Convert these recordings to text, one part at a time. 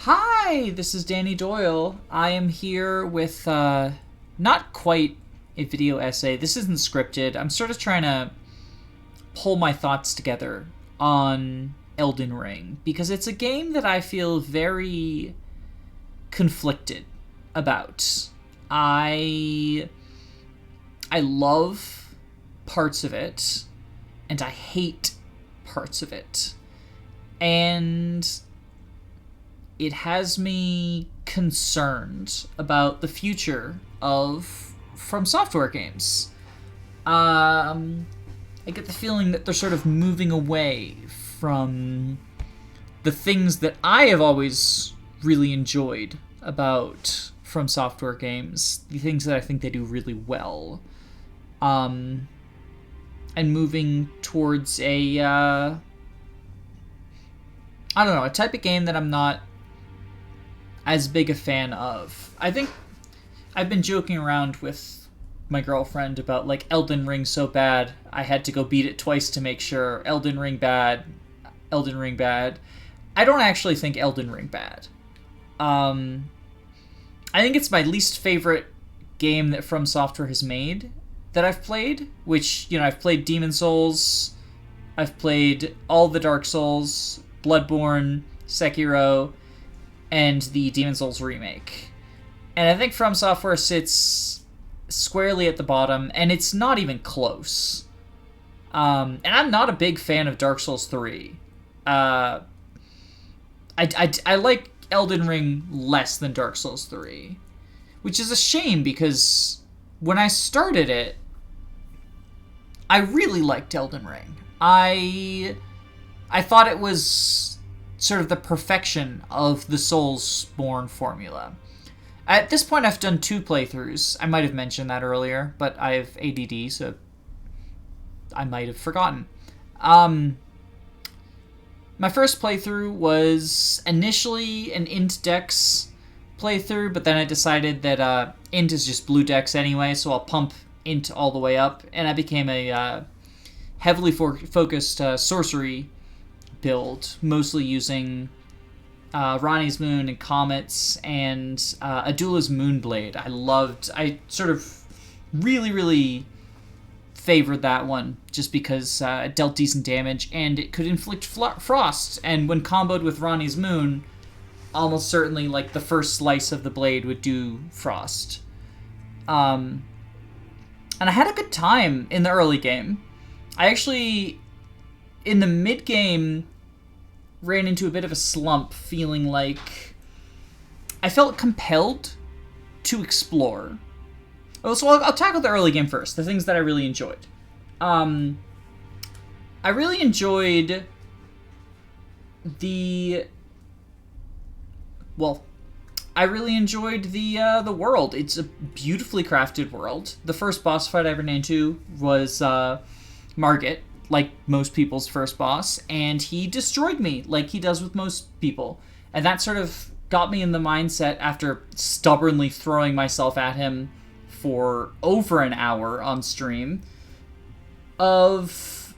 Hi, this is Danny Doyle. I am here with not quite a video essay. This isn't scripted. I'm sort of trying to pull my thoughts together on Elden Ring because it's a game that I feel very conflicted about. I love parts of it and I hate parts of it. And it has me concerned about the future of From Software games. I get the feeling that they're sort of moving away from the things that I have always really enjoyed about From Software games, the things that I think they do really well, and moving towards a a type of game that I'm not as big a fan of. I think I've been joking around with my girlfriend about like Elden Ring so bad I had to go beat it twice to make sure. Elden Ring bad. Elden Ring bad. I don't actually think Elden Ring bad. I think it's my least favorite game that From Software has made that I've played, which, I've played Demon Souls, I've played all the Dark Souls, Bloodborne, Sekiro, and the Demon Souls remake. And I think From Software sits squarely at the bottom, and it's not even close. And I'm not a big fan of Dark Souls 3. I like Elden Ring less than Dark Souls 3, which is a shame because when I started it, I really liked Elden Ring. I thought it was sort of the perfection of the Soulsborne formula. At this point, I've done 2 playthroughs. I might have mentioned that earlier, but I have ADD, so I might have forgotten. My first playthrough was initially an int dex playthrough, but then I decided that int is just blue dex anyway, so I'll pump int all the way up, and I became a heavily focused sorcery build, mostly using Ronnie's Moon and Comets and Adula's Moonblade. I sort of really favored that one just because it dealt decent damage and it could inflict frost, and when comboed with Ronnie's Moon, almost certainly like the first slice of the blade would do frost. And I had a good time in the early game. I actually, in the mid-game, ran into a bit of a slump, feeling like I felt compelled to explore. Oh, so I'll tackle the early game first, the things that I really enjoyed. I really enjoyed the world. It's a beautifully crafted world. The first boss fight I ever ran into was Margit, like most people's first boss, and he destroyed me like he does with most people. And that sort of got me in the mindset, after stubbornly throwing myself at him for over an hour on stream, of,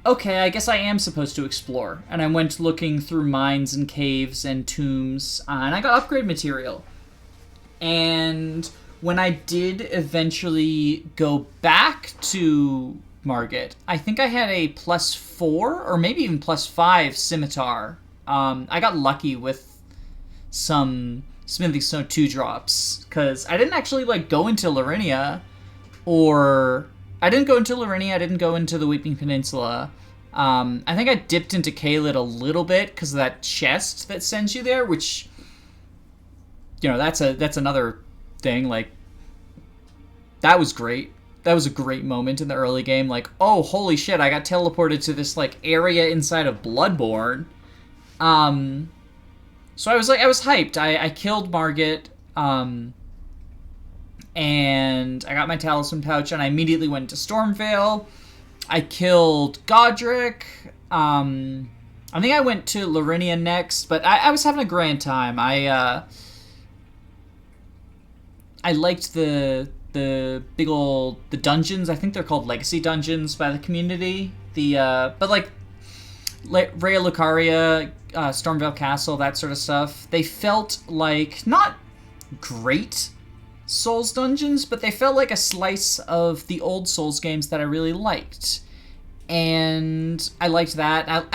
okay, I guess I am supposed to explore. And I went looking through mines and caves and tombs, and I got upgrade material. And when I did eventually go back to Margit, I think I had a +4 or maybe even +5 scimitar. I got lucky with some Smithing Stone 2 drops, because I didn't actually go into Laurinia, I didn't go into the Weeping Peninsula. I think I dipped into Caelid a little bit because of that chest that sends you there, which, that's another thing. That was great. That was a great moment in the early game. Oh, holy shit, I got teleported to this, area inside of Bloodborne. So I was hyped. I killed Margit, and I got my talisman pouch, and I immediately went to Stormvale. I killed Godric. I think I went to Laurinia next, but I was having a grand time. I liked the big old dungeons. I think they're called legacy dungeons by the community. Rhea Lucaria Stormveil Castle, that sort of stuff. They felt like not great Souls dungeons, but they felt like a slice of the old Souls games that I really liked. And I liked that.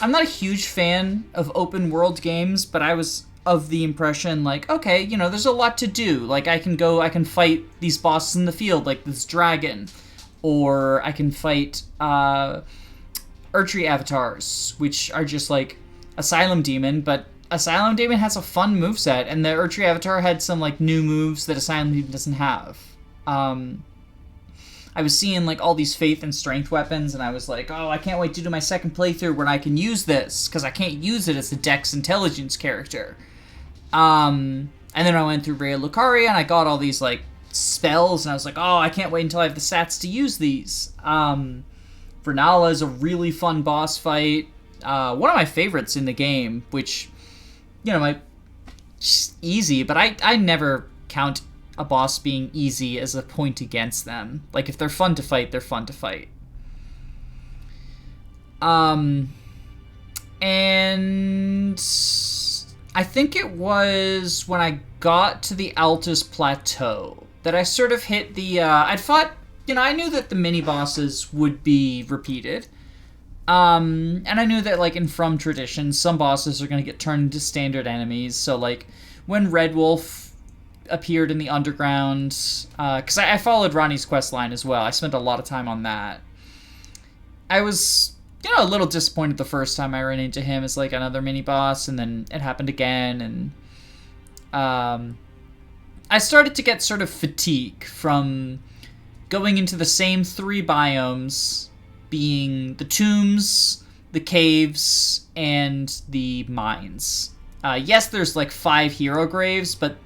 I'm not a huge fan of open world games, but I was of the impression, like, okay, you know, there's a lot to do. Like, I can fight these bosses in the field, like this dragon. Or I can fight Erdtree avatars, which are just like Asylum Demon, but Asylum Demon has a fun moveset, and the Erdtree avatar had some like new moves that Asylum Demon doesn't have. I was seeing like all these faith and strength weapons, and I was like, oh, I can't wait to do my second playthrough when I can use this, because I can't use it as a Dex Intelligence character. And then I went through Rhea Lucaria, and I got all these like spells, and I was like, oh, I can't wait until I have the stats to use these. Vernala is a really fun boss fight. One of my favorites in the game, which, you know, easy, but I never count a boss being easy as a point against them. Like, if they're fun to fight, they're fun to fight. And I think it was when I got to the Altus Plateau that I sort of hit the, I'd fought, you know, I knew that the mini-bosses would be repeated. And I knew that, like, in From tradition, some bosses are going to get turned into standard enemies. So, like, when Red Wolf appeared in the underground, because I followed Ronnie's quest line as well. I spent a lot of time on that. I was, you know, a little disappointed the first time I ran into him as, like, another mini-boss, and then it happened again, and I started to get sort of fatigue from going into the same 3 biomes, being the tombs, the caves, and the mines. Yes, there's like 5 hero graves, but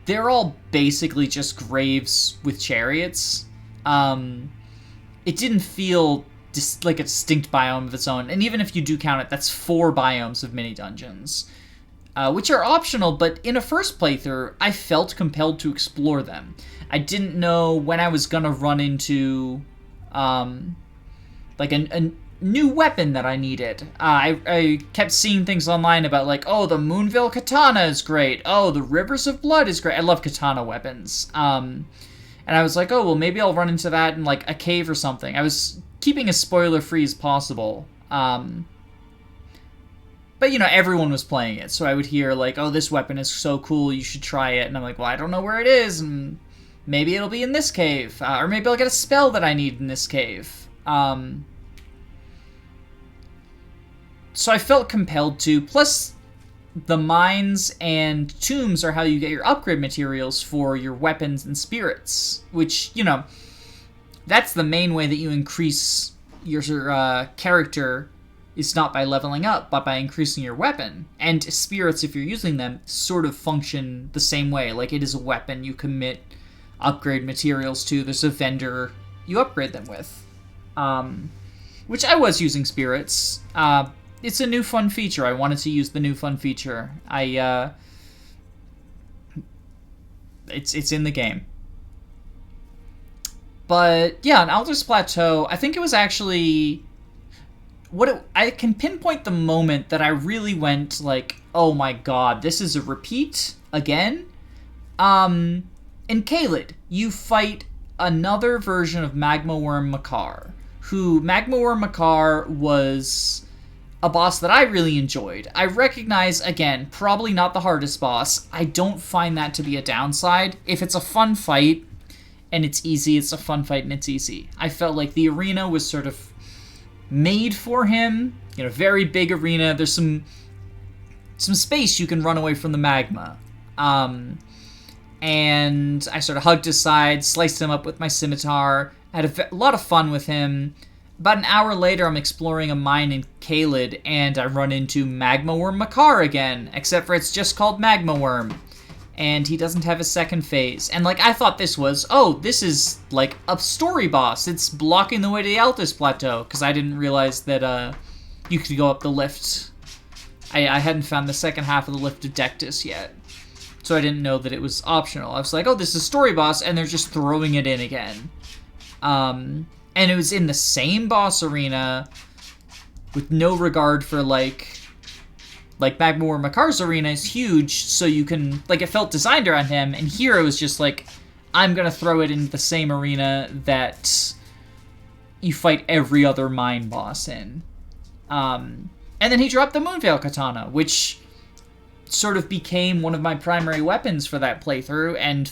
they're all basically just graves with chariots. It didn't feel like a distinct biome of its own, and even if you do count it, that's 4 biomes of mini-dungeons, which are optional, but in a first playthrough, I felt compelled to explore them. I didn't know when I was gonna run into like a new weapon that I needed. I kept seeing things online about, like, oh, the Moonveil Katana is great. Oh, the Rivers of Blood is great. I love katana weapons. And I was like, oh, well, maybe I'll run into that in, like, a cave or something. I was keeping as spoiler-free as possible. But, you know, everyone was playing it, so I would hear, like, oh, this weapon is so cool, you should try it. And I'm like, well, I don't know where it is, and maybe it'll be in this cave. Or maybe I'll get a spell that I need in this cave. So I felt compelled to. Plus, the mines and tombs are how you get your upgrade materials for your weapons and spirits. Which, you know, that's the main way that you increase your character, is not by leveling up, but by increasing your weapon. And spirits, if you're using them, sort of function the same way. Like, it is a weapon you commit upgrade materials to. There's a vendor you upgrade them with. Which I was using spirits. It's a new fun feature. I wanted to use the new fun feature. It's in the game. But yeah, on Altus Plateau, I think it was actually I can pinpoint the moment that I really went like, oh my god, this is a repeat again. In Caelid, you fight another version of Magma Worm Makar, who Magma Worm Makar was a boss that I really enjoyed. I recognize, again, probably not the hardest boss. I don't find that to be a downside. If it's a fun fight and it's easy, it's a fun fight and it's easy. I felt like the arena was sort of made for him. You know, very big arena. There's some space you can run away from the magma. And I sort of hugged his side, sliced him up with my scimitar, had a lot of fun with him. About an hour later, I'm exploring a mine in Caelid, and I run into Magma Worm Makar again, except for it's just called Magma Worm, and he doesn't have a second phase. And, like, I thought this is, like, a story boss. It's blocking the way to the Altus Plateau, because I didn't realize that, you could go up the lift. I hadn't found the second half of the lift of Dectus yet, so I didn't know that it was optional. I was like, oh, this is a story boss, and they're just throwing it in again. And it was in the same boss arena, with no regard for, like Magmore Makar's arena is huge, so you can, like, it felt designed around him, and here it was just like, I'm gonna throw it in the same arena that you fight every other mine boss in. And then he dropped the Moonveil Katana, which sort of became one of my primary weapons for that playthrough, and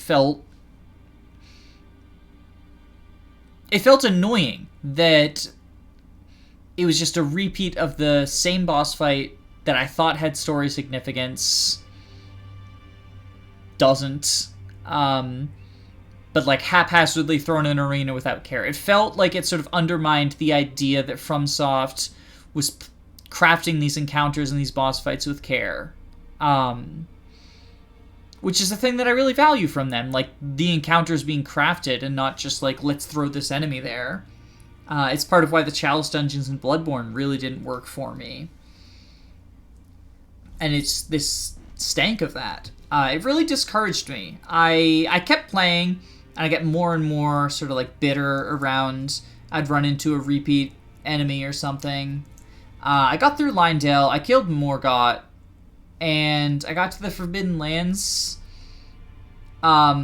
it felt annoying that it was just a repeat of the same boss fight that I thought had story significance. Doesn't. But, like, haphazardly thrown in an arena without care. It felt like it sort of undermined the idea that FromSoft was crafting these encounters and these boss fights with care. Which is a thing that I really value from them. Like, the encounters being crafted and not just, like, let's throw this enemy there. It's part of why the Chalice dungeons in Bloodborne really didn't work for me. And it's this stank of that. It really discouraged me. I kept playing, and I get more and more sort of, like, bitter around I'd run into a repeat enemy or something. I got through Lindale, I killed Morgott, and I got to the Forbidden Lands. I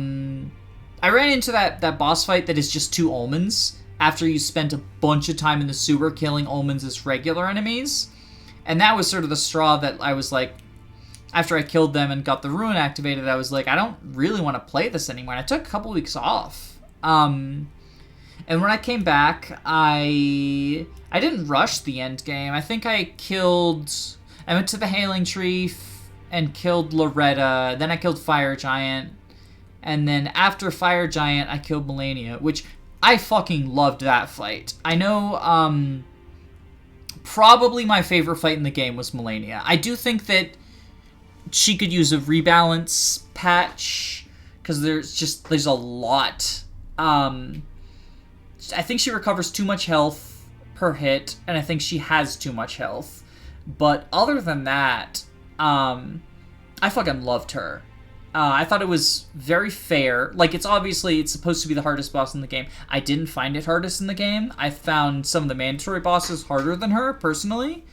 ran into that boss fight that is just 2 Omens, after you spent a bunch of time in the sewer killing Omens as regular enemies. And that was sort of the straw that I was like, after I killed them and got the Ruin activated, I was like, I don't really want to play this anymore. And I took a couple weeks off. And when I came back, I didn't rush the end game. I think I went to the Hailing Tree and killed Loretta. Then I killed Fire Giant. And then after Fire Giant, I killed Melania, which I fucking loved that fight. I know, probably my favorite fight in the game was Melania. I do think that she could use a rebalance patch, because there's a lot. I think she recovers too much health per hit, and I think she has too much health. But other than that, I fucking loved her. I thought it was very fair. Like, it's supposed to be the hardest boss in the game. I didn't find it hardest in the game. I found some of the mandatory bosses harder than her, personally.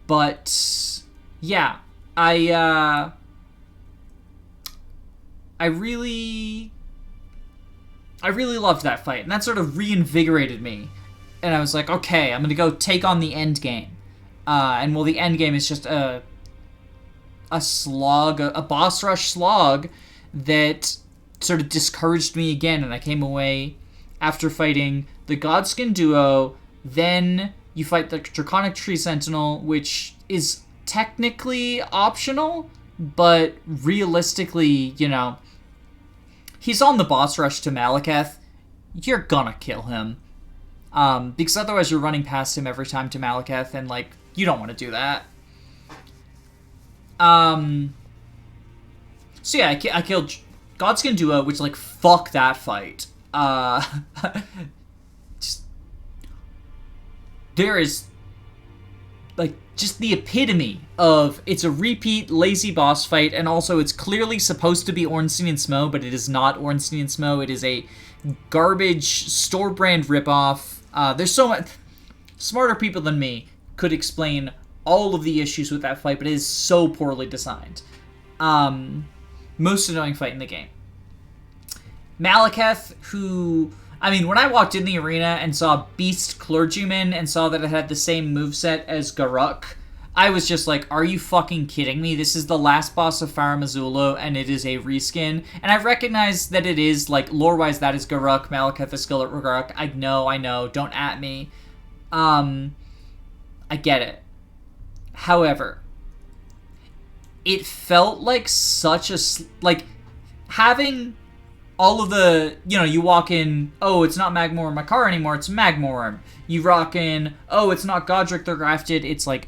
But, yeah. I really loved that fight. And that sort of reinvigorated me. And I was like, okay, I'm gonna go take on the end game. And, well, the end game is just a slog, a boss rush slog that sort of discouraged me again, and I came away after fighting the Godskin duo. Then you fight the Draconic Tree Sentinel, which is technically optional, but realistically, you know, he's on the boss rush to Malekith. You're gonna kill him. Because otherwise you're running past him every time to Malekith, and, like, you don't want to do that. So yeah, I killed Godskin Duo, which, like, fuck that fight. There is, like, just the epitome of, it's a repeat lazy boss fight, and also it's clearly supposed to be Ornstein and Smough, but it is not Ornstein and Smough. It is a garbage store brand ripoff. There's so much smarter people than me could explain all of the issues with that fight, but it is so poorly designed. Most annoying fight in the game. Malekith, who, I mean, when I walked in the arena and saw Beast Clergyman and saw that it had the same moveset as Garruk, I was just like, are you fucking kidding me? This is the last boss of Farum and it is a reskin. And I recognize that it is, like, lore-wise, that is Garruk. Malekith is still at Garruk. I know. Don't at me. I get it. However, it felt like such a, like, having all of the, you know, you walk in, oh, it's not Magmore Makar anymore, it's Magmorum. You rock in, oh, it's not Godric the Grafted, it's, like,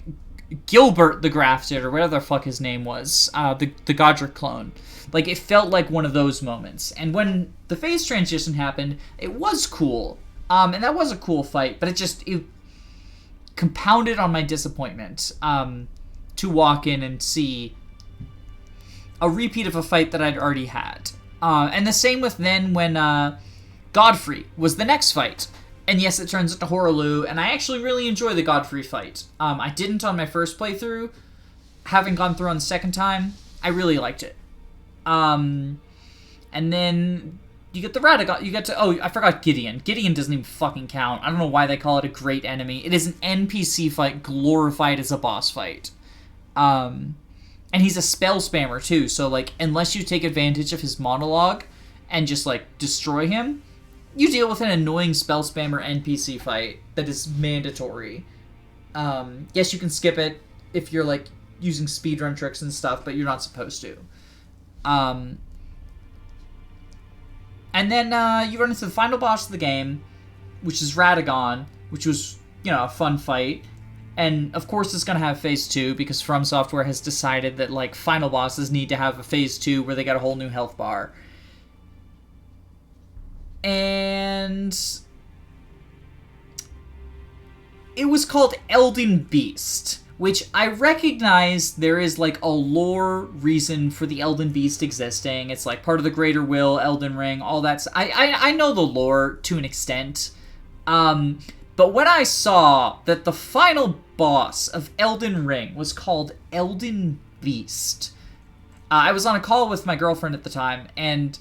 Gilbert the Grafted, or whatever the fuck his name was, the Godric clone. Like, it felt like one of those moments. And when the phase transition happened, it was cool. And that was a cool fight, but it compounded on my disappointment to walk in and see a repeat of a fight that I'd already had. And the same with then when Godfrey was the next fight. And yes, it turns into Horaloo, and I actually really enjoy the Godfrey fight. I didn't on my first playthrough. Having gone through on the second time, I really liked it. And then you get the Radagon. You get to... Oh, I forgot Gideon. Gideon doesn't even fucking count. I don't know why they call it a great enemy. It is an NPC fight glorified as a boss fight. And he's a spell spammer, too. So, like, unless you take advantage of his monologue and just, like, destroy him, you deal with an annoying spell spammer NPC fight that is mandatory. Yes, you can skip it if you're, like, using speedrun tricks and stuff, but you're not supposed to. And then you run into the final boss of the game, which is Radagon, which was, you know, a fun fight. And, of course, it's going to have Phase 2, because From Software has decided that, like, final bosses need to have a Phase 2 where they got a whole new health bar. And it was called Elden Beast, which I recognize there is, like, a lore reason for the Elden Beast existing. It's, like, part of the Greater Will, Elden Ring, all that. I know the lore to an extent. But when I saw that the final boss of Elden Ring was called Elden Beast, I was on a call with my girlfriend at the time, and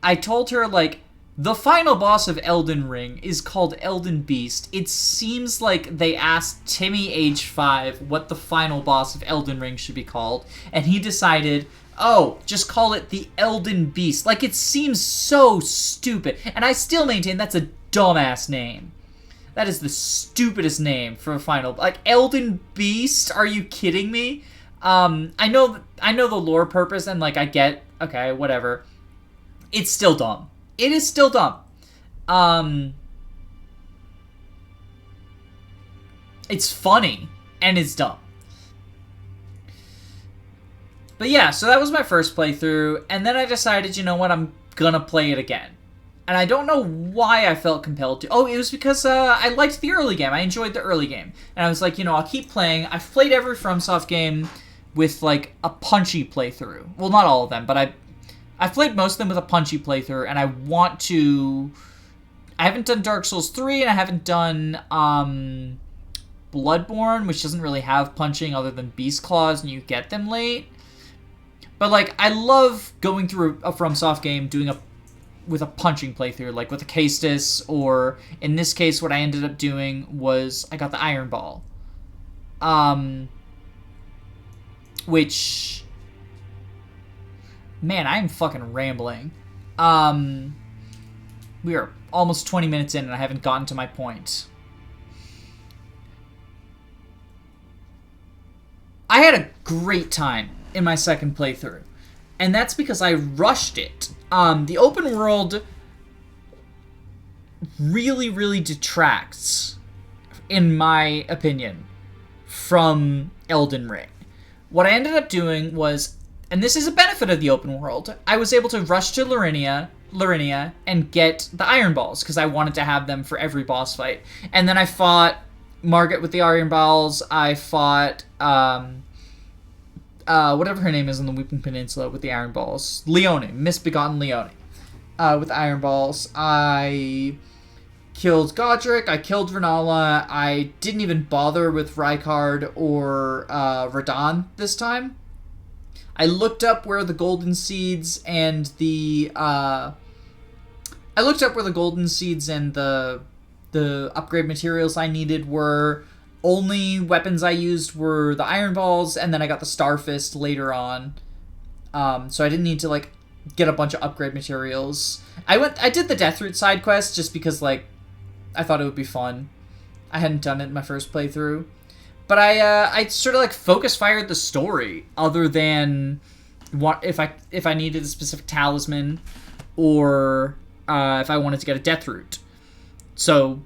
I told her, like, the final boss of Elden Ring is called Elden Beast. It seems like they asked Timmy, age 5, what the final boss of Elden Ring should be called, and he decided, oh, just call it the Elden Beast. Like, it seems so stupid, and I still maintain that's a dumbass name. That is the stupidest name for a final... Like, Elden Beast? Are you kidding me? I know the lore purpose, and, like, I get... Okay, whatever. It's still dumb. It is still dumb. It's funny, and it's dumb. But yeah, so that was my first playthrough, and then I decided, you know what, I'm gonna play it again. And I don't know why I felt compelled to. Oh, it was because I liked the early game. I enjoyed the early game. And I was like, you know, I'll keep playing. I've played every FromSoft game with, like, a punchy playthrough. Well, not all of them, but I've played most of them with a punchy playthrough, and I want to... I haven't done Dark Souls 3, and I haven't done Bloodborne, which doesn't really have punching other than Beast Claws, and you get them late. But, like, I love going through a FromSoft game, doing with a punching playthrough, like with a Castus, or in this case, what I ended up doing was I got the Iron Ball. Which... Man, I'm fucking rambling. We are almost 20 minutes in and I haven't gotten to my point. I had a great time in my second playthrough. And that's because I rushed it. The open world really, really detracts, in my opinion, from Elden Ring. What I ended up doing was... And this is a benefit of the open world. I was able to rush to Larinia and get the Iron Balls, because I wanted to have them for every boss fight. And then I fought Margit with the Iron Balls. I fought, whatever her name is on the Weeping Peninsula with the Iron Balls. Leone, Misbegotten Leone, with the Iron Balls. I killed Godric. I killed Renala. I didn't even bother with Rykard or Radahn this time. I looked up where the golden seeds and the upgrade materials I needed were. Only weapons I used were the Iron Balls, and then I got the Starfist later on. So I didn't need to, like, get a bunch of upgrade materials. I did the Deathroot side quest just because, like, I thought it would be fun. I hadn't done it in my first playthrough. But I sort of, like, focus-fired the story, other than what if I needed a specific talisman, or if I wanted to get a Deathroot. So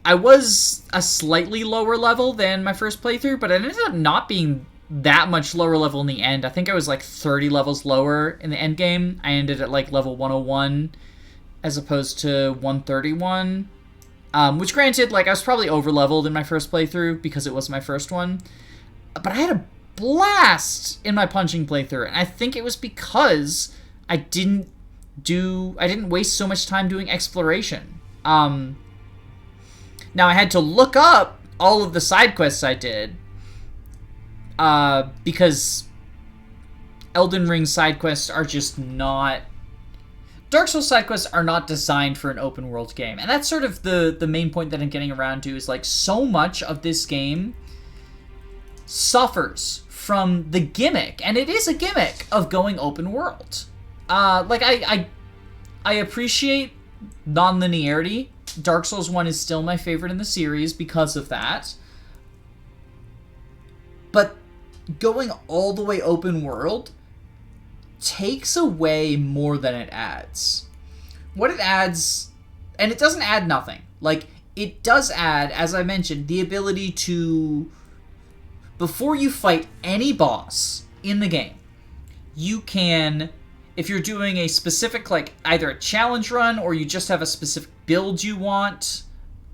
I was a slightly lower level than my first playthrough, but I ended up not being that much lower level in the end. I think I was, like, 30 levels lower in the end game. I ended at, like, level 101 as opposed to 131. Which, granted, like, I was probably over-leveled in my first playthrough because it was my first one. But I had a blast in my punching playthrough, and I think it was because I didn't waste so much time doing exploration. Now I had to look up all of the side quests I did, because Elden Ring side quests are just not... Dark Souls side quests are not designed for an open world game. And that's sort of the main point that I'm getting around to, is like so much of this game suffers from the gimmick, and it is a gimmick, of going open world. Like I appreciate non-linearity. Dark Souls 1 is still my favorite in the series because of that. But going all the way open world takes away more than it adds. What it adds, and it doesn't add nothing. Like, it does add, as I mentioned, the ability to, before you fight any boss in the game, you can, if you're doing a specific, like, either a challenge run or you just have a specific build you want,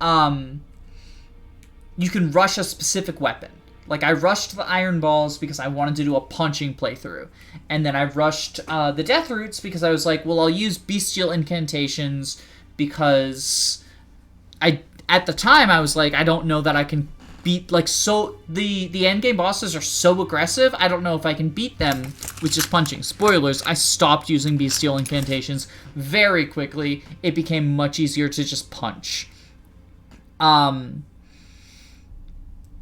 you can rush a specific weapon. Like, I rushed the Iron Balls because I wanted to do a punching playthrough. And then I rushed the Death Roots because I was like, well, I'll use Bestial Incantations because at the time I was like, I don't know that I can beat, like, so the endgame bosses are so aggressive, I don't know if I can beat them with just punching. Spoilers, I stopped using Bestial Incantations very quickly. It became much easier to just punch. And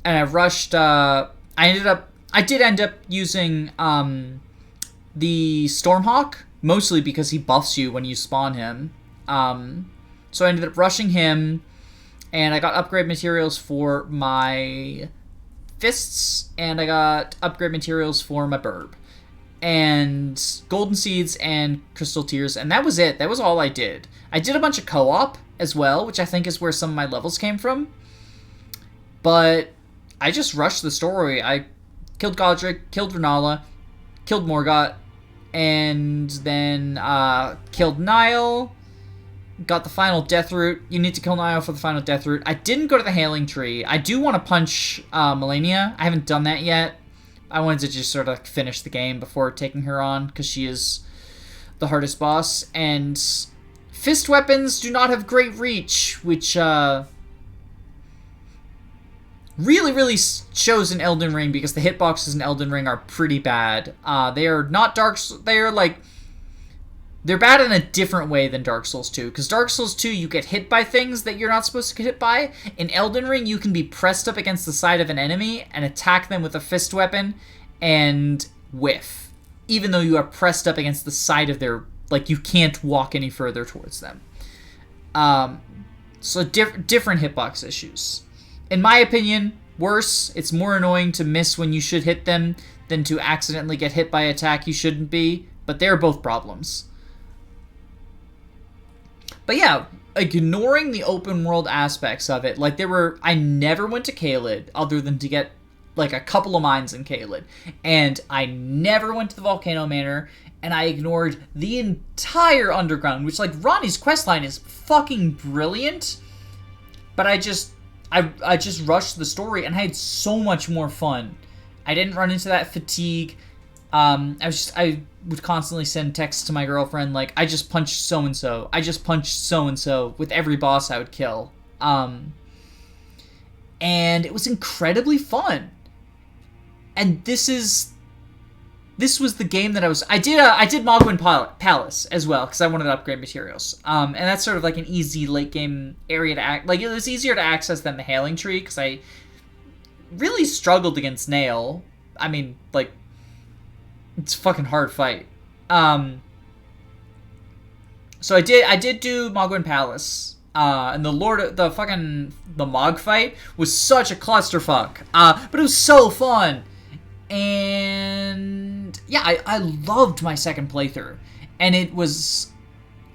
I rushed, I did end up using the Stormhawk, mostly because he buffs you when you spawn him. So I ended up rushing him, and I got upgrade materials for my fists, and I got upgrade materials for my burb, and golden seeds and crystal tears, and that was it. That was all I did. I did a bunch of co-op as well, which I think is where some of my levels came from, but I just rushed the story. I killed Godric, killed Renala, killed Morgott, and then killed Nile, got the final Death Root. You need to kill Nile for the final Death Root. I didn't go to the Hailing Tree. I do want to punch Melania. I haven't done that yet. I wanted to just sort of finish the game before taking her on, because she is the hardest boss. And fist weapons do not have great reach, which really shows in Elden Ring, because the hitboxes in Elden Ring are pretty bad. They are not Dark Souls. They are like, they're bad in a different way than Dark Souls 2. Because Dark Souls 2, you get hit by things that you're not supposed to get hit by. In Elden Ring, you can be pressed up against the side of an enemy and attack them with a fist weapon and whiff, even though you are pressed up against the side of their, like, you can't walk any further towards them. So different hitbox issues. In my opinion, worse. It's more annoying to miss when you should hit them than to accidentally get hit by an attack you shouldn't be, but they're both problems. But yeah, ignoring the open world aspects of it, like I never went to Caelid other than to get like a couple of mines in Caelid, and I never went to the Volcano Manor, and I ignored the entire underground, which, like, Ronnie's questline is fucking brilliant, but I just rushed the story, and I had so much more fun. I didn't run into that fatigue. I would constantly send texts to my girlfriend, like, I just punched so-and-so. I just punched so-and-so with every boss I would kill. And it was incredibly fun. And this was the game that I did Mogwin Palace as well, because I wanted to upgrade materials. And that's sort of like an easy late game area to like, it was easier to access than the Hailing Tree, because I really struggled against Nail. I mean, like, it's a fucking hard fight. So I did do Mogwin Palace. And the Mog fight was such a clusterfuck. But it was so fun. And yeah, I loved my second playthrough. And it was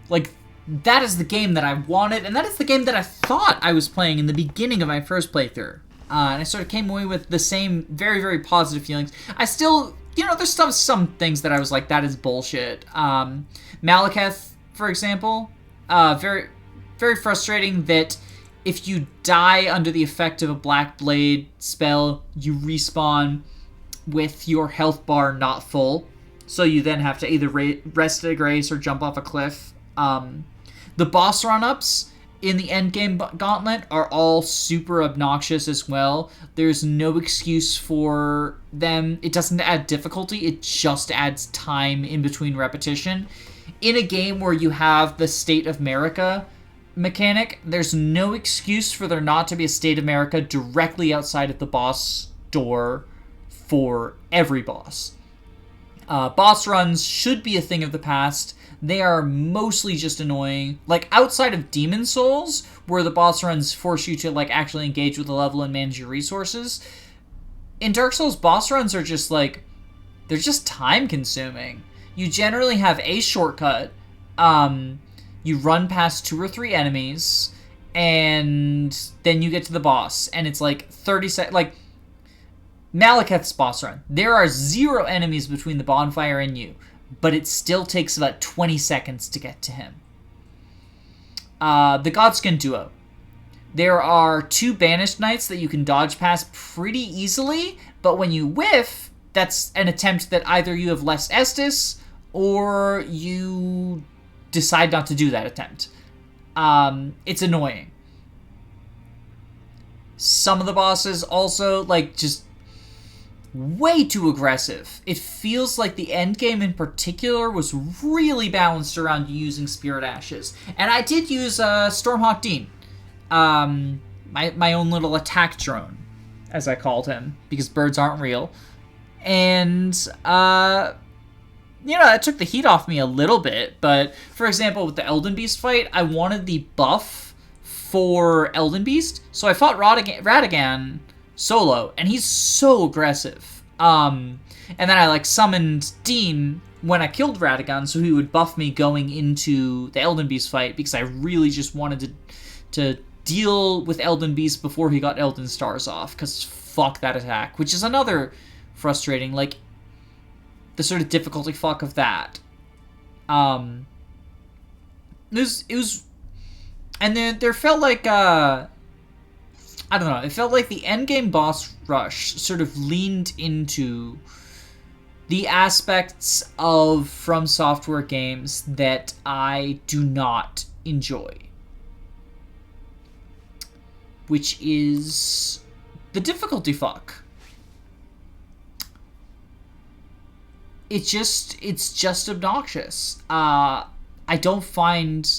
like, that is the game that I wanted, and that is the game that I thought I was playing in the beginning of my first playthrough. And I sort of came away with the same very, very positive feelings. I still, there's some things that I was like, that is bullshit. Malekith, for example, very, very frustrating that if you die under the effect of a Black Blade spell, you respawn with your health bar not full. So you then have to either rest at a grace or jump off a cliff. The boss run-ups in the endgame gauntlet are all super obnoxious as well. There's no excuse for them. It doesn't add difficulty, it just adds time in between repetition. In a game where you have the State of America mechanic, there's no excuse for there not to be a State of America directly outside of the boss door for every boss. Boss runs should be a thing of the past. They are mostly just annoying. Like, outside of Demon Souls, where the boss runs force you to, like, actually engage with the level and manage your resources, in Dark Souls, boss runs are just, like, they're just time-consuming. You generally have a shortcut. You run past 2 or 3 enemies, and then you get to the boss, and it's, like, 30 seconds. Like, Malekith's boss run. There are 0 enemies between the bonfire and you, but it still takes about 20 seconds to get to him. The Godskin duo. There are 2 banished knights that you can dodge past pretty easily, but when you whiff, that's an attempt that either you have less Estus, or you decide not to do that attempt. It's annoying. Some of the bosses also, like, just way too aggressive. It feels like the endgame in particular was really balanced around using Spirit Ashes. And I did use Stormhawk Dean. My own little attack drone, as I called him, because birds aren't real. And, it took the heat off me a little bit. But, for example, with the Elden Beast fight, I wanted the buff for Elden Beast. So I fought Radagon solo, and he's so aggressive. And then I, like, summoned Dean when I killed Radagon, so he would buff me going into the Elden Beast fight, because I really just wanted to deal with Elden Beast before he got Elden Stars off, because fuck that attack, which is another frustrating, like, the sort of difficulty fuck of that. It was, and then there felt like, I don't know, it felt like the endgame boss rush sort of leaned into the aspects of From Software games that I do not enjoy. Which is the difficulty fuck. It's just obnoxious. I don't find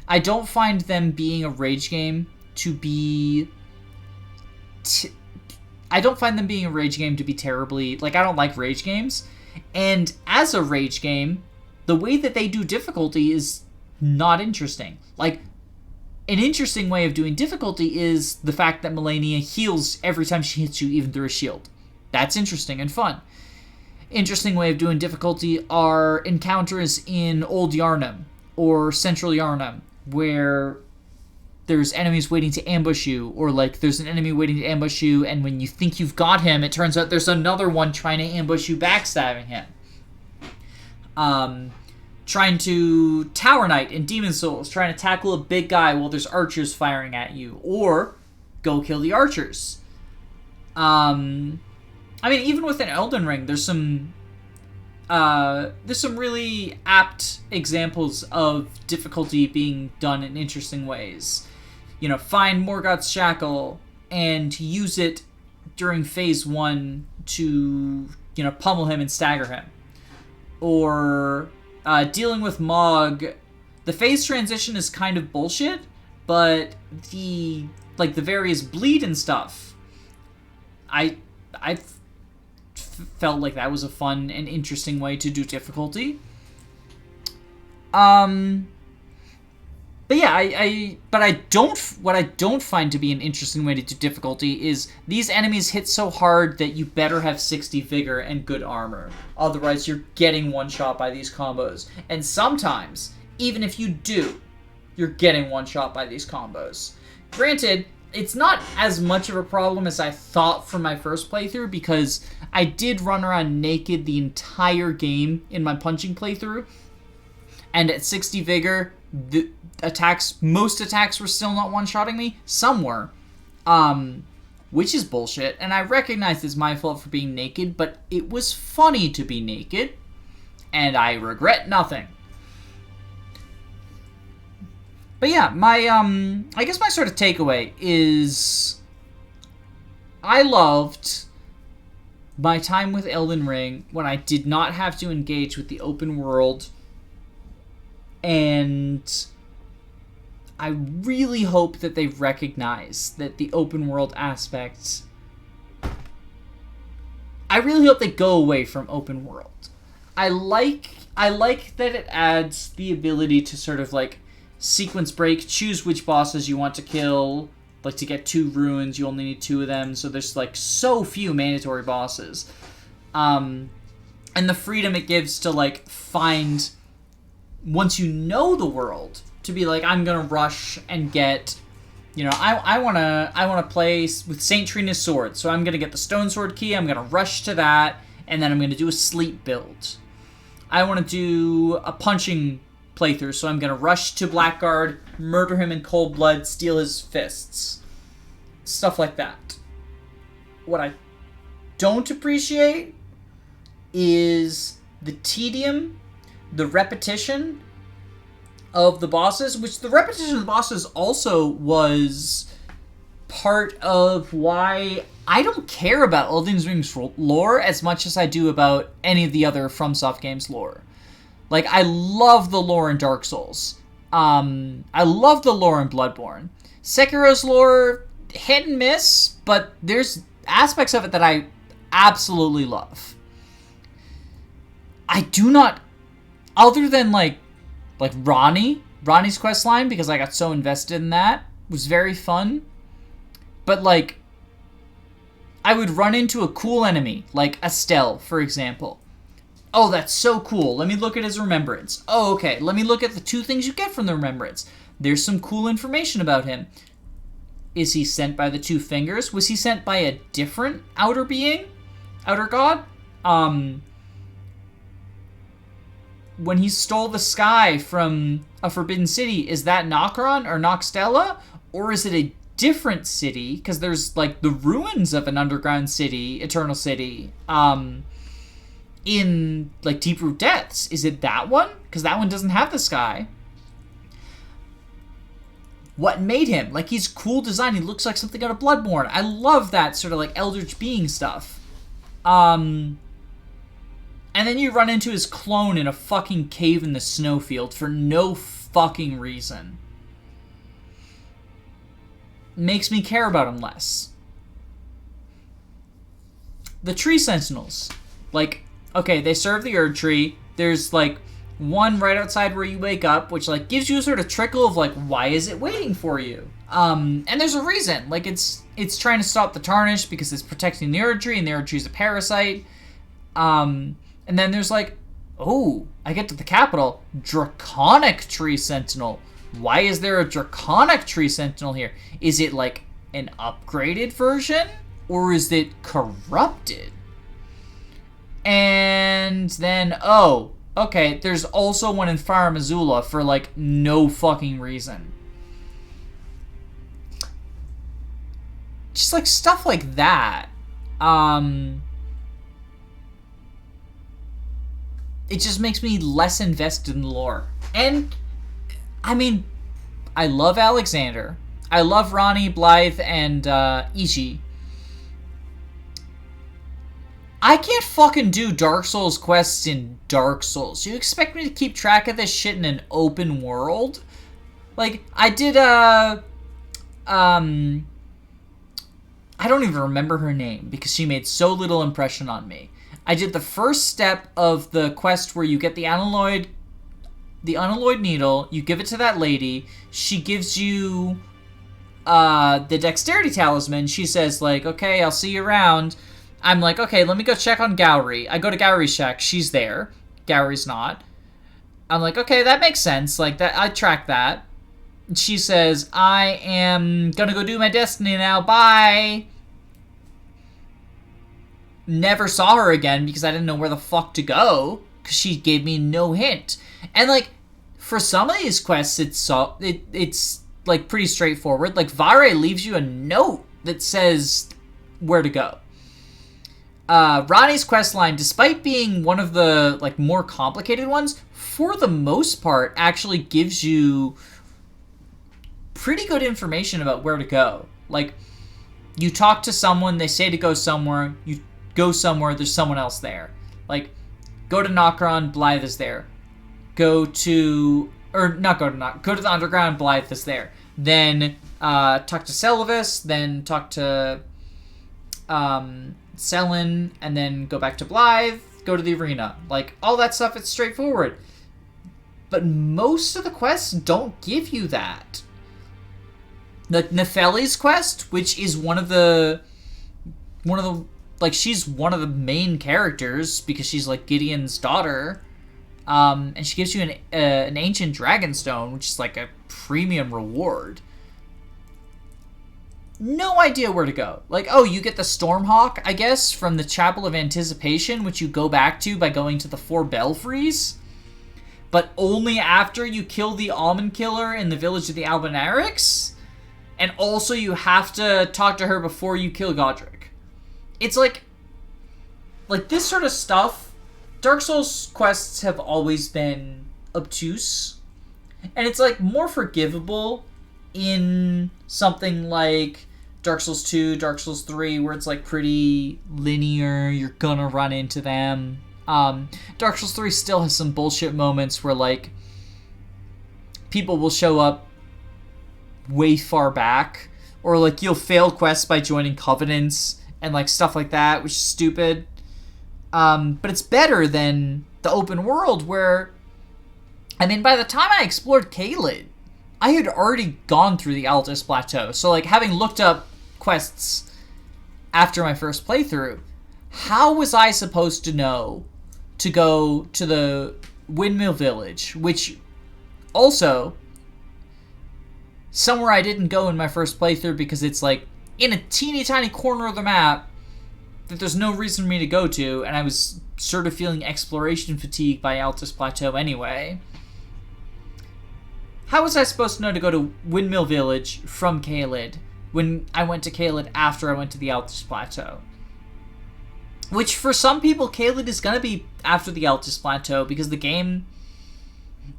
them being a rage game to be I don't find them being a rage game to be terribly, like, I don't like rage games, and as a rage game, the way that they do difficulty is not interesting. Like, an interesting way of doing difficulty is the fact that Melania heals every time she hits you, even through a shield. That's interesting and fun. Interesting way of doing difficulty are encounters in Old Yharnam or Central Yharnam, where there's enemies waiting to ambush you, or, like, there's an enemy waiting to ambush you, and when you think you've got him, it turns out there's another one trying to ambush you, backstabbing him. Trying to Tower Knight in Demon Souls, trying to tackle a big guy while there's archers firing at you, or go kill the archers. I mean, even within Elden Ring, there's some really apt examples of difficulty being done in interesting ways. You know, find Morgoth's Shackle and use it during phase 1 to, pummel him and stagger him. Or dealing with Mog, the phase transition is kind of bullshit, but the various bleed and stuff, I felt like that was a fun and interesting way to do difficulty. But yeah, what I don't find to be an interesting way to do difficulty is these enemies hit so hard that you better have 60 vigor and good armor. Otherwise, you're getting one shot by these combos. And sometimes, even if you do, you're getting one shot by these combos. Granted, it's not as much of a problem as I thought from my first playthrough, because I did run around naked the entire game in my punching playthrough. And at 60 vigor, most attacks were still not one-shotting me. Some were. Which is bullshit. And I recognize it's my fault for being naked, but it was funny to be naked. And I regret nothing. But yeah, my I guess my sort of takeaway is I loved my time with Elden Ring when I did not have to engage with the open world, and I really hope that they recognize that the open world aspects, I really hope they go away from open world. I like that it adds the ability to sort of like sequence break, choose which bosses you want to kill. Like to get 2 runes, you only need 2 of them, so there's like so few mandatory bosses. And the freedom it gives to like find, once you know the world, to be like, I'm gonna rush and get, you know, I wanna play with Saint Trina's sword, so I'm gonna get the stone sword key, I'm gonna rush to that, and then I'm gonna do a sleep build. I wanna do a punching playthrough, so I'm gonna rush to Blackguard, murder him in cold blood, steal his fists. Stuff like that. What I don't appreciate is the tedium, the repetition of the bosses, which the repetition of the bosses also was part of why I don't care about Elden Ring's lore as much as I do about any of the other FromSoft games lore. Like, I love the lore in Dark Souls. I love the lore in Bloodborne. Sekiro's lore, hit and miss, but there's aspects of it that I absolutely love. I do not, other than like Ronnie's quest line, because I got so invested in that, was very fun. But like, I would run into a cool enemy, like Estelle, for example. Oh, that's so cool. Let me look at his remembrance. Oh, okay. Let me look at the 2 things you get from the remembrance. There's some cool information about him. Is he sent by the 2 fingers? Was he sent by a different outer being? Outer god? When he stole the sky from a forbidden city, is that Nokron or Noxtella? Or is it a different city? Because there's, like, the ruins of an underground city, Eternal City, in, like, Deep-Root Depths. Is it that one? Because that one doesn't have the sky. What made him? Like, he's cool design. He looks like something out of Bloodborne. I love that sort of, like, Eldritch Being stuff. And then you run into his clone in a fucking cave in the snowfield for no fucking reason. Makes me care about him less. The tree sentinels. Like, okay, they serve the Erd Tree. There's, like, one right outside where you wake up, which, like, gives you a sort of trickle of, like, why is it waiting for you? And there's a reason. Like, it's trying to stop the Tarnish because it's protecting the Erd Tree, and the Erd Tree's a parasite. And then there's, like, oh, I get to the capital. Draconic Tree Sentinel. Why is there a Draconic Tree Sentinel here? Is it, like, an upgraded version? Or is it corrupted? And then, oh, okay, there's also one in Fire Missoula for, like, no fucking reason. Just, like, stuff like that. It just makes me less invested in the lore. And, I mean, I love Alexander. I love Ronnie, Blythe, and Ishi. I can't fucking do Dark Souls quests in Dark Souls. You expect me to keep track of this shit in an open world? Like, I did I don't even remember her name because she made so little impression on me. I did the first step of the quest where you get the unalloyed needle, you give it to that lady, she gives you the dexterity talisman, she says, like, okay, I'll see you around. I'm like, okay, let me go check on Gowry. I go to Gowry's shack, she's there. Gowry's not. I'm like, okay, that makes sense, like, that I track that. And she says, I am gonna go do my destiny now, bye! Never saw her again because I didn't know where the fuck to go because she gave me no hint. And, like, for some of these quests, it's like, pretty straightforward. Like, Vare leaves you a note that says where to go. Ronnie's questline, despite being one of the, like, more complicated ones, for the most part, actually gives you pretty good information about where to go. Like, you talk to someone, they say to go somewhere, you go somewhere, there's someone else there. Like, go to Nokron, Blythe is there. Go to the underground, Blythe is there. Then talk to Selvis, then talk to Selin, and then go back to Blythe, go to the arena. Like, all that stuff, it's straightforward. But most of the quests don't give you that. Like Nefeli's quest, which is one of the like, she's one of the main characters because she's like Gideon's daughter, and she gives you an ancient dragon stone, which is like a premium reward. No idea where to go. Like, oh, you get the Stormhawk, I guess, from the Chapel of Anticipation, which you go back to by going to the 4 belfries, but only after you kill the Almond Killer in the village of the Albinarics. And also you have to talk to her before you kill Godric. It's like this sort of stuff, Dark Souls quests have always been obtuse. And it's like more forgivable in something like Dark Souls 2, Dark Souls 3, where it's like pretty linear, you're gonna run into them. Dark Souls 3 still has some bullshit moments where like people will show up way far back, or like you'll fail quests by joining covenants and like stuff like that, which is stupid. But it's better than the open world where, I mean, by the time I explored Caelid, I had already gone through the Altus Plateau. So like, having looked up quests after my first playthrough, how was I supposed to know to go to the Windmill Village, which also somewhere I didn't go in my first playthrough because it's like in a teeny tiny corner of the map that there's no reason for me to go to, and I was sort of feeling exploration fatigue by Altus Plateau anyway. How was I supposed to know to go to Windmill Village from Caelid when I went to Caelid after I went to the Altus Plateau? Which, for some people, Caelid is gonna be after the Altus Plateau because the game,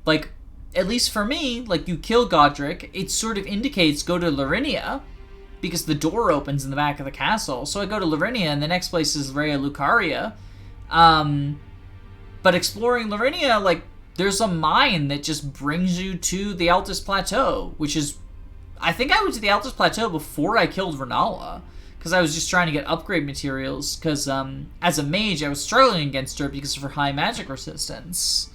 like, at least for me, like, you kill Godric, it sort of indicates go to Larinia, because the door opens in the back of the castle. So I go to Larinia, and the next place is Raya Lucaria. But exploring Larinia, like, there's a mine that just brings you to the Altus Plateau, which is, I think I went to the Altus Plateau before I killed Renala, because I was just trying to get upgrade materials, because as a mage, I was struggling against her because of her high magic resistance.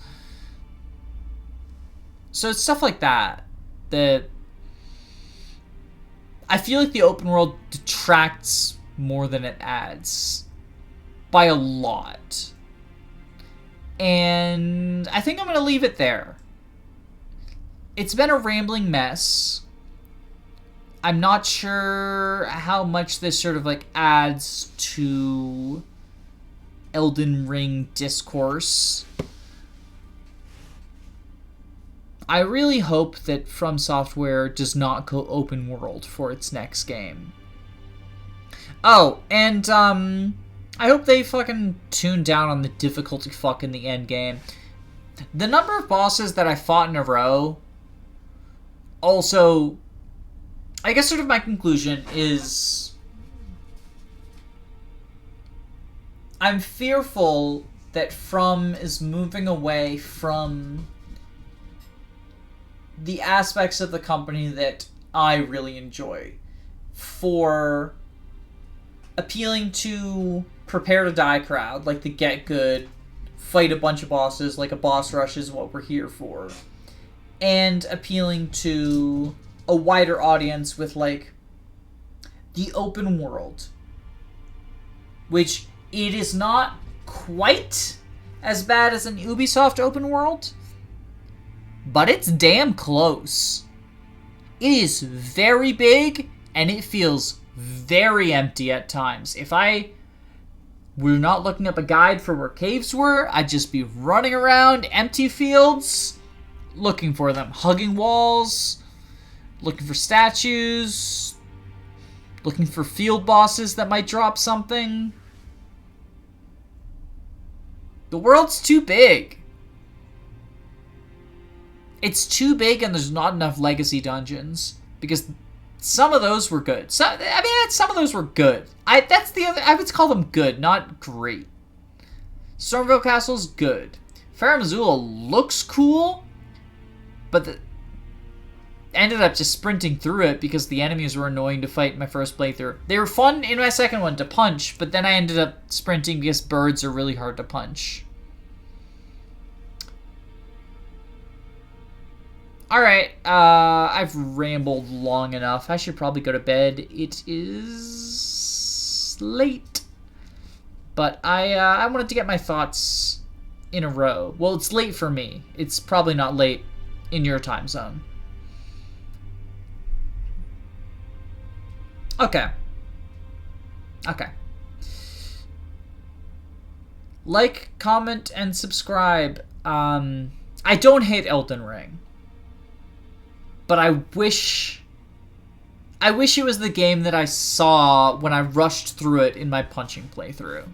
So it's stuff like that I feel like the open world detracts more than it adds. By a lot. And I think I'm going to leave it there. It's been a rambling mess. I'm not sure how much this sort of like adds to Elden Ring discourse. I really hope that From Software does not go open world for its next game. Oh, and I hope they fucking tune down on the difficulty fuck in the end game. The number of bosses that I fought in a row, also, I guess sort of my conclusion is I'm fearful that From is moving away from the aspects of the company that I really enjoy for appealing to prepare to die crowd, like the get good, fight a bunch of bosses, like a boss rush is what we're here for, and appealing to a wider audience with like the open world, which it is not quite as bad as an Ubisoft open world, but it's damn close. It is very big, and it feels very empty at times. If I were not looking up a guide for where caves were, I'd just be running around empty fields, looking for them. Hugging walls, looking for statues, looking for field bosses that might drop something. The world's too big. It's too big and there's not enough legacy dungeons. because some of those were good. So I mean, some of those were good. I would call them good, not great. Stormville Castle's good. Farum Azula looks cool, but ended up just sprinting through it because the enemies were annoying to fight in my first playthrough. They were fun in my second one to punch, but then I ended up sprinting because birds are really hard to punch. Alright, I've rambled long enough. I should probably go to bed. It is late. But I wanted to get my thoughts in a row. Well, it's late for me. It's probably not late in your time zone. Okay. Okay. Like, comment, and subscribe. I don't hate Elden Ring. But I wish it was the game that I saw when I rushed through it in my punching playthrough.